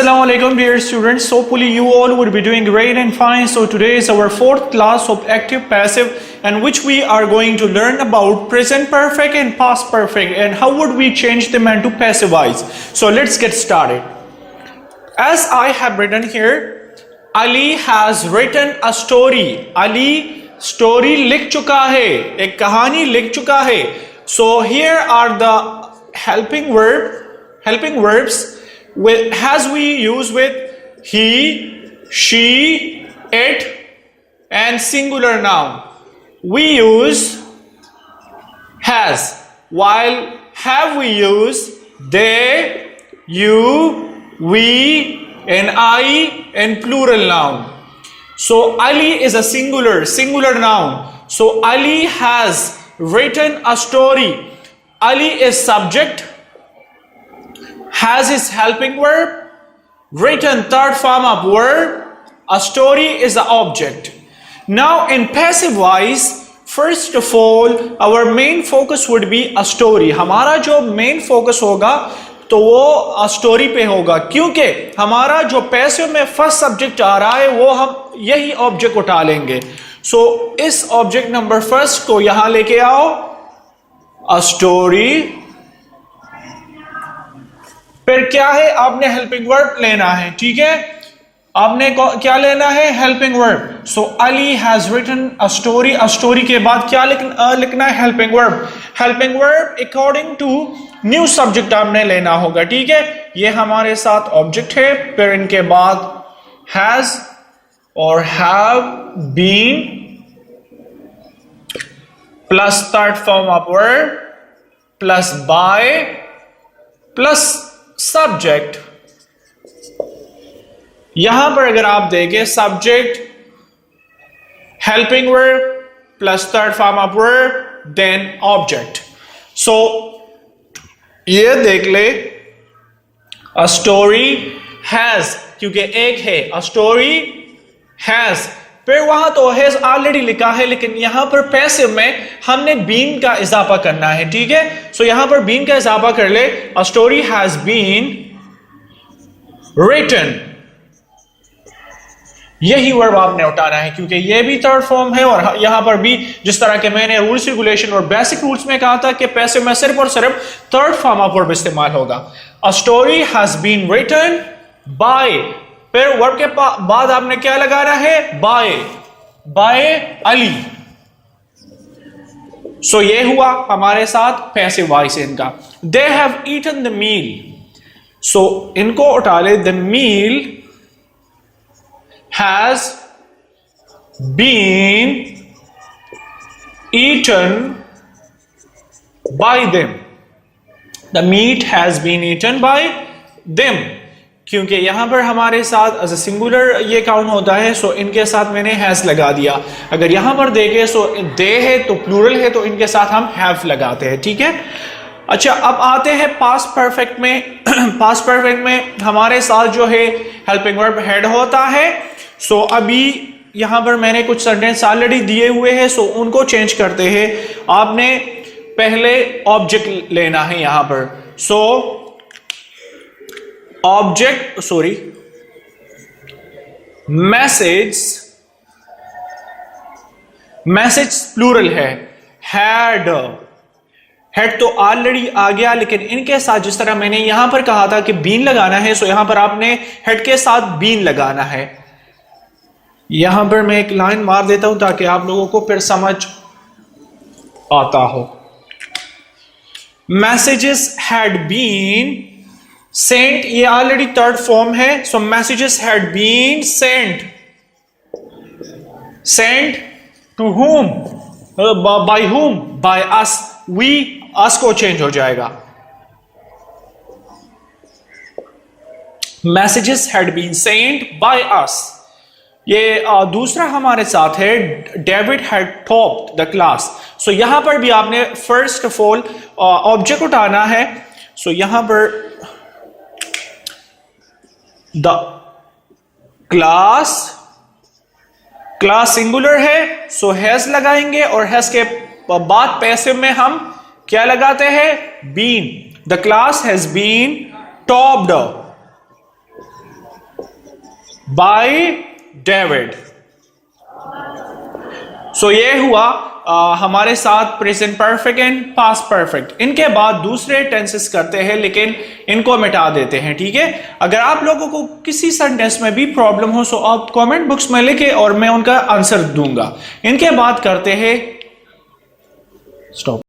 Assalamu alaikum dear students. Hopefully you all would be doing great and fine. So today is our fourth class of active passive, and which we are going to learn about present perfect and past perfect and how would we change them into passive voice. So let's get started. As I have written here, Ali has written a story. Ali story लिख चुका है, एक कहानी लिख चुका है. So here are the helping verbs with has we use with he, she, it and singular noun. We use has, while have we use they, you, we and I and plural noun. So Ali is a singular noun. So Ali has written a story. Ali is subject, has is helping verb, written third form of verb, a story is the object. Now in passive voice, first of all our main focus would be a story. हमारा जो main focus होगा तो वो story पे होगा, क्योंकि हमारा जो पैसिव में फर्स्ट सब्जेक्ट आ रहा है वो हम यही ऑब्जेक्ट उठा लेंगे. सो इस ऑब्जेक्ट नंबर फर्स्ट को यहां लेके आओ, अ स्टोरी. फिर क्या है, आपने हेल्पिंग वर्ब लेना है. ठीक है, आपने क्या लेना है, helping verb. So Ali has written a story. A story के बाद क्या लिखना है, helping verb. Helping verb according to new subject आपने लेना होगा. ठीक है, ये हमारे साथ ऑब्जेक्ट है. फिर इनके बाद हैज और have been plus third form of verb plus by plus subject. यहां पर अगर आप देखें, subject helping verb plus third form of verb then object. So ये देख ले, अ स्टोरी हैज, क्योंकि एक है, अ स्टोरी हैज. फिर वहां तो हैज ऑलरेडी लिखा है, लेकिन यहां पर पैसिव में हमने बीन का इजाफा करना है. ठीक है, सो यहां पर बीन का इजाफा कर ले. A story has been written. यही वर्ब आपने उठाना है, क्योंकि ये भी थर्ड फॉर्म है और यहां पर भी जिस तरह के मैंने रूल्स रेगुलेशन और बेसिक रूल्स में कहा था कि पैसिव में सिर्फ और सिर्फ थर्ड फॉर्म ऑफ वर्ब इस्तेमाल होगा. A story has been written by. फिर वर्ब के बाद आपने क्या लगाना है, बाय अली. सो ये हुआ हमारे साथ पैसिव वॉइस इनका. They have eaten the meal. So इनको उठा ले, the meal has been eaten by them. The meat has been eaten by them. क्योंकि यहां पर हमारे साथ एज ए सिंगुलर ये काउंट होता है, सो इनके साथ मैंने हैज लगा दिया. अगर यहां पर देखें सो दे है तो प्लूरल है, तो इनके साथ हम हैव लगाते हैं. ठीक है, अच्छा अब आते हैं पास्ट परफेक्ट में. पास्ट परफेक्ट में हमारे साथ जो है हेल्पिंग वर्ब हेड होता है. सो अभी यहां पर मैंने कुछ सेंटेंस ऑलरेडी दिए हुए हैं, सो उनको चेंज करते हैं. आपने पहले ऑब्जेक्ट लेना है यहां पर. सो ऑब्जेक्ट मैसेज प्लूरल है. हेड तो ऑलरेडी आ गया, लेकिन इनके साथ जिस तरह मैंने यहां पर कहा था कि बीन लगाना है, सो यहां पर आपने हेड के साथ बीन लगाना है. यहां पर मैं एक लाइन मार देता हूं ताकि आप लोगों को फिर समझ आता हो. मैसेजेस हैड बीन सेंट, ये ऑलरेडी थर्ड फॉर्म है. So messages had been sent to whom, by whom, by us. We, us को चेंज हो जाएगा. Messages had been sent by us. ये दूसरा हमारे साथ है, David had topped the class. So यहां पर भी आपने फर्स्ट ऑफ ऑल ऑब्जेक्ट उठाना है. सो यहां पर द क्लास सिंगुलर है, सो हैज लगाएंगे और हैज के बाद पैसिव में हम क्या लगाते हैं, been. The class has been topped. By David. So ये हुआ हमारे साथ present perfect and past perfect. इनके बाद दूसरे टेंसेस करते हैं, लेकिन इनको मिटा देते हैं, ठीक है। अगर आप लोगों को किसी सेंटेंस में भी प्रॉब्लम हो सो आप कमेंट बॉक्स में लिखें और मैं उनका आंसर दूंगा। इनके बाद करते हैं स्टॉप।